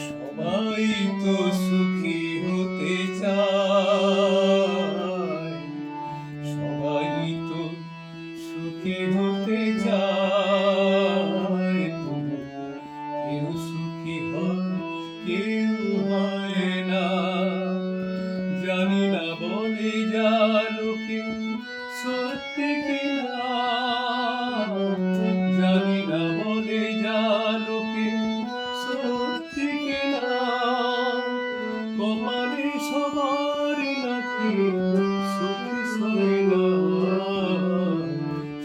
সবাই তো সুখী হতে চায়, সবাই তো সুখী হতে চায়, তবু কেউ সুখী হয়, কেউ হয় না। জানি না বলে যা লোকে সত্যি কিনা, জানি না বলে যা লোকে সত্যি কিনা, কপালে সবার নাকি সুখী সয় না।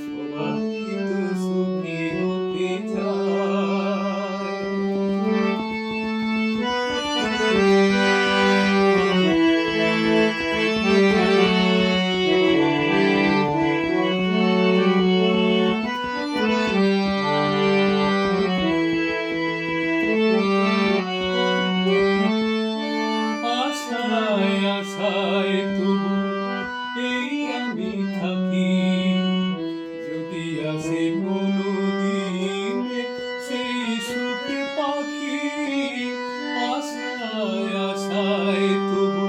সবাই তো সুখী হতে আশায় আশায় তবু এই আমি থাকি, যদি আসে কোনদিন সেই সুখ পাখি। আশায় আশায় তবু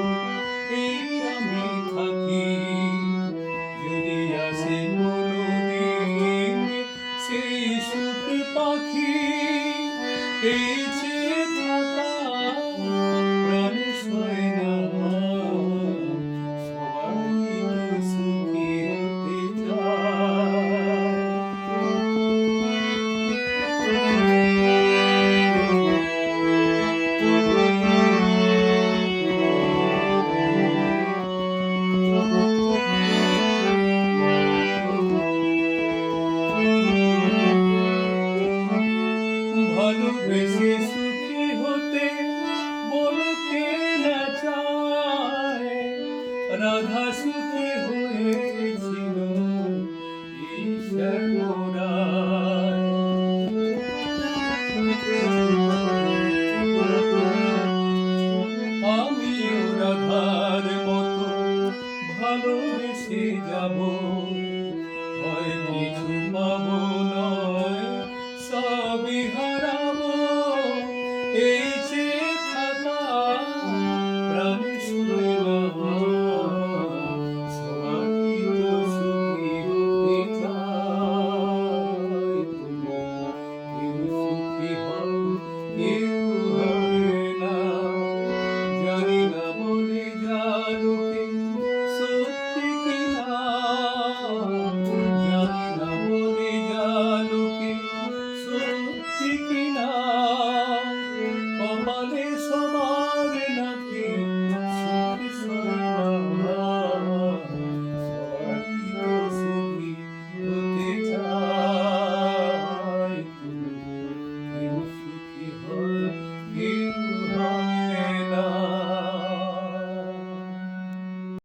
এই আমি থাকি, যদি আসে কোনদিন সেই সুখ পাখি। এই যে থাকা প্রাণে সয় না, সবাই তো সুখী হতে ভালোবেসে সুখী হতে বলো কে না চায়। রাধা সুখী হয়েছিল এই শ্যামরায়। আমিও রাধার মতো ভালোবেসে যাব, হয় কিছু পাবো নয় সবই হারাবো। এই